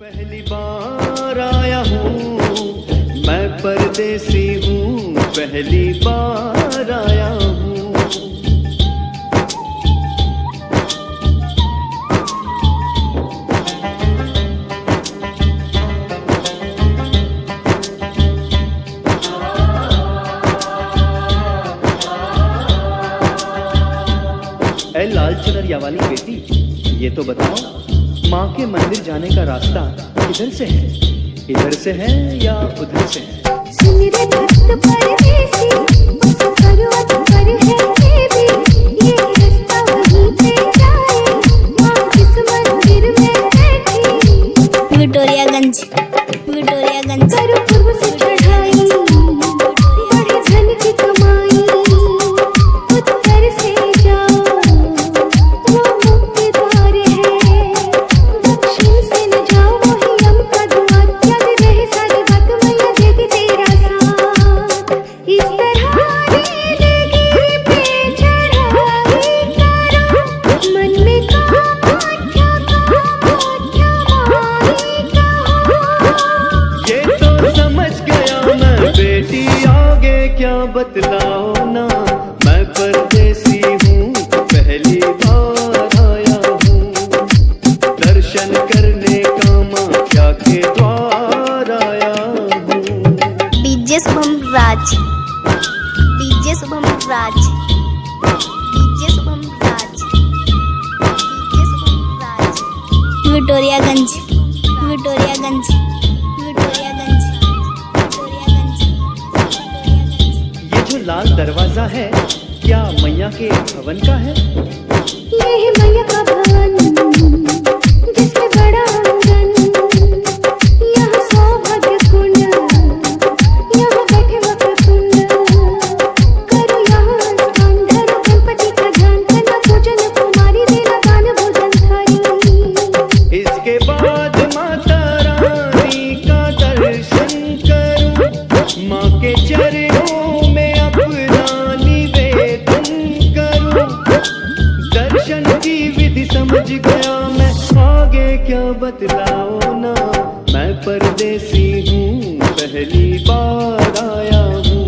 पहली बार आया हूँ मैं परदेसी हूँ, पहली बार आया हूँ। ऐ लाल चुनरिया वाली बेटी, ये तो बताओ माँ के मंदिर जाने का रास्ता किधर से है? इधर से है या उधर से है? सुन रे भक्त परदेसी, उस पर्वत पर है देवी, ये रास्ता वहीं पे जाए, माँ किस मंदिर में बैठी। विक्टोरियागंज करो पूर्व से चढ़ाई, बढ़े धन की कमाई, उत्तर से जाओ वो मुक्ति द्वार है, दक्षिण से न जाओ वही यम का द्वार। याद रहे सारी बात, मैया देगी तेरा साथ। इस तरह नीलगिरी पे चढ़ाई करो, मन में कामाख्या माई कहो। ये तो समझ गया मैं बेटी, आगे क्या बतलाओ ना। मैं परदेसी हूँ, पहली बार आया हूँ, दर्शन करने कामाख्या के द्वार आया हूँ। डीजे शुभम राज, डीजे शुभम राज, डीजे शुभम राज, डीजे शुभम राज। विक्टोरियागंज, विक्टोरियागंज, विक्टोरियागंज, विक्टोरियागंज। ये जो लाल दरवाजा है, क्या मैया के भवन का है? ये है मैया का भवन, जिसमें बड़ा आंगन, यहाँ सौभाग्य कुंड, यहाँ बैठे वक्रतुंड, करो यहाँ स्नान, धरो गणपति का ध्यान, करना पूजन कुमारी, देना दान भोजन थाली। इसके बाद माता रानी का दर्शन करूं, माँ के चरणों में अपना निवेदन करूं। दर्शन की विधि समझ गया मैं, आगे क्या बतलाओ ना। मैं परदेसी हूँ, पहली बार आया हूँ,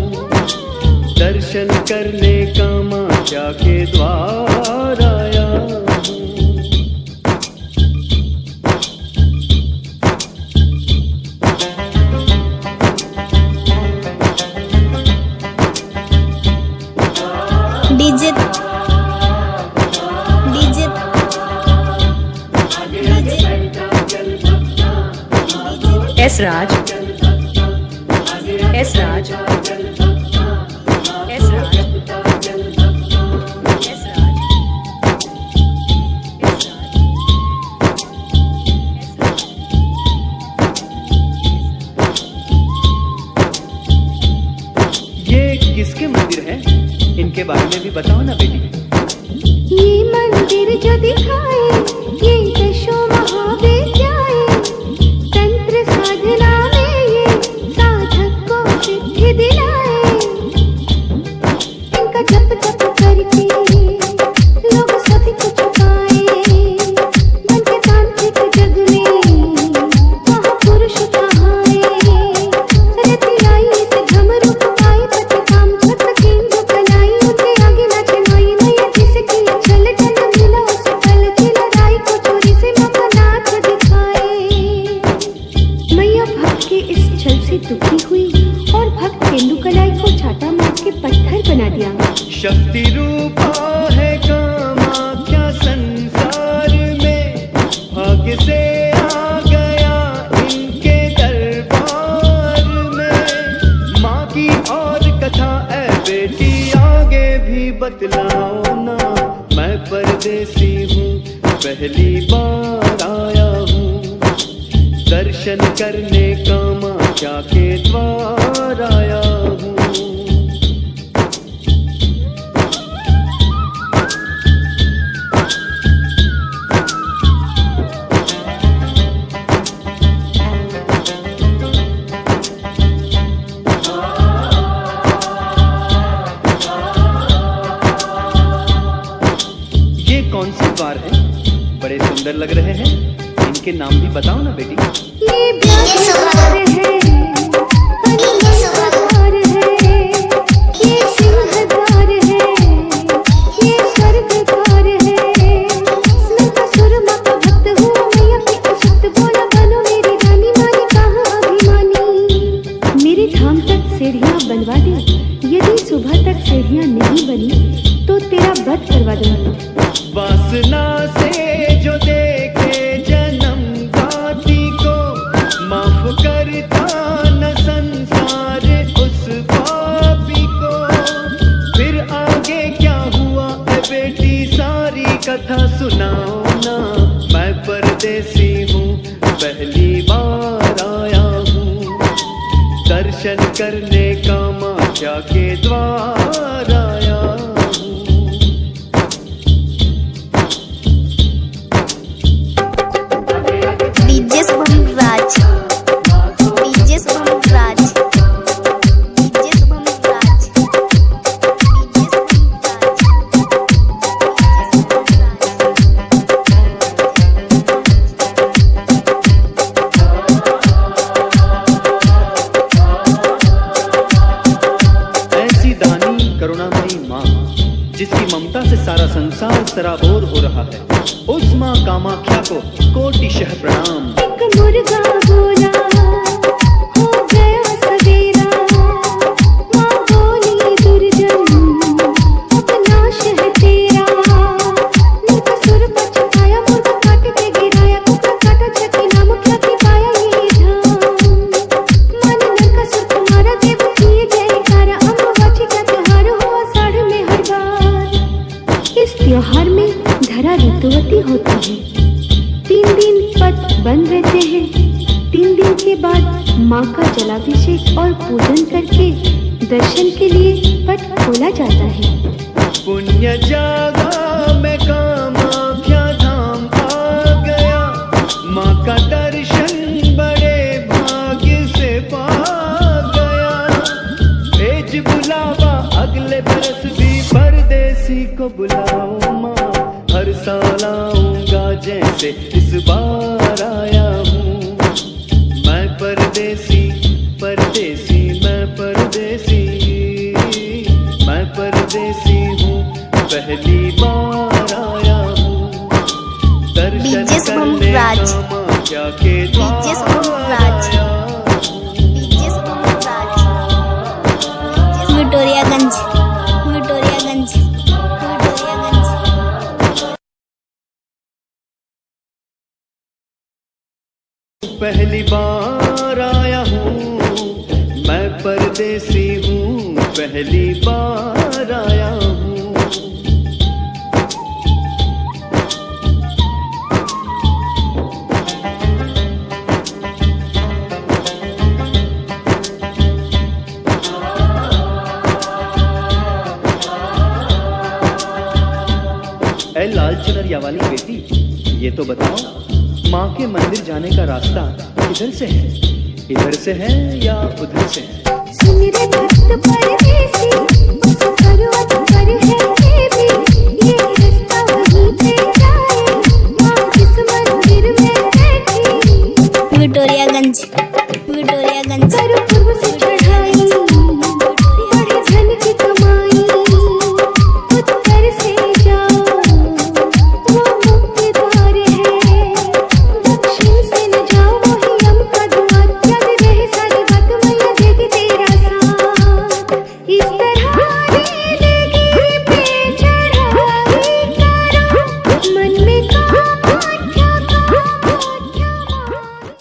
दर्शन करने कामाख्या के द्वार आया हूँ। डीजे, डीजे, एस राज, एस राज, एस राज, एस राज। ये किसके मंदिर हैं? इनके बारे में भी बताओ ना बेटी। ये मंदिर जो दिखाए, ये दशों महाविद्याएं, तंत्र साधना में ये साधक को सिद्धि दिलाए। इनका जप तप करके लोग सभी कुछ पाए, बन के तांत्रिक जग में महापुरुष कहाए। रति आई से घमरू पाए, पति काम छत केंद्र कलाई, उनके आगे नाचे माई मैया, जिसकी छल छल मिला उस पल चिलराई को चोरी से ममनाथ दिखाए। मैया भक्त के इस छल से दुखी हुई और भक्त तेंदुकलाई को चाटा मार के पत्थर बना दिया। शक्ति रूपा है कामाख्या संसार में, भाग्य से आ गया इनके दरबार में। माँ की और कथा ऐ बेटी, आगे भी बतलाओ ना। मैं परदेसी हूँ, पहली बार आया हूँ, दर्शन करने कामाख्या के द्वार आया हूँ। ये कौन से द्वार हैं? बड़े सुंदर लग रहे हैं, इनके नाम भी बताओ ना बेटी। ये ब्याहदार है, अनहददार है, ये सिंहदार है, ये स्वर्गदार है। नंका सुरमा का भक्त हूँ मैं, अपनी अशक्त बोला बनो मेरी रानी, मानी कहाँ अभिमानी। मेरे धाम तक सीढ़ियाँ बनवा दे, यदि सुबह तक सीढ़ियाँ नहीं बनी तो तेरा वध करवा दूंगा। वासना से जो देखे जन्म दाती को, माफ करता न संसार उस पापी को। फिर आगे क्या हुआ ए बेटी, सारी कथा सुनाओ ना। मैं परदेसी हूँ, पहली बार आया हूँ, दर्शन करने कामाख्या के द्वार आया हूँ। डीजे शुभम राज, डीजे शुभम राज, डीजे शुभम राज, डीजे ऐसी दानी करुणामयी माँ, जिसकी ममता से सारा संसार सराबोर हो रहा है, उस माँ कामाख्या को कोटिशः प्रणाम। एक मुर्गा बोला हो गया सवेरा, माँ बोली दुर्जन अपना शह तेरा। नरका सुर पछताया, मुर्गा काट के गिराया, कुकर काटा छठी नाम क्या की पाया ये धाम। मन नरका सुर तुम्हारा देव किए जयकारा, अम्बुबाची का त्योहार हो आषाढ़ में हर बार। इस त्योहार में धरा ऋतुवती होती है, 3 दिन पट बंद रहते हैं। 3 दिन के बाद माँ का जलाभिषेक और पूजन करके दर्शन के लिए पट खोला जाता है। पुण्य जागा मैं कामाख्या धाम आ गया, माँ का दर्शन बड़े भाग्य से पा गया। भेज बुलावा अगले बरस भी परदेसी को बुलाओ माँ, हर साल आऊंगा जैसे इस बार आया हूँ। मैं परदेसी परदेसी मैं परदेसी, मैं परदेसी हूँ, पहली बार आया हूँ, दर्शन डीजे शुभम करने राज, कामाख्या के डीजे शुभम द्वार राज, आया हूँ। डीजे शुभम राज, विक्टोरियागंज, विक्टोरियागंज, विक्टोरियागंज। पहली बार आया हूँ, मैं परदेसी हूँ, पहली बार आया हूँ। ए लाल चुनरिया वाली बेटी, ये तो बताओ, माँ के मंदिर जाने का रास्ता किधर से है? इधर से है या उधर से है? सुन रे भक्त परदेसी, उस पर्वत पर है देवी, ये रास्ता वहीं पे जाए, माँ किस मंदिर में बैठी। विक्टोरियागंज, विक्टोरियागंज। करो पूर्व से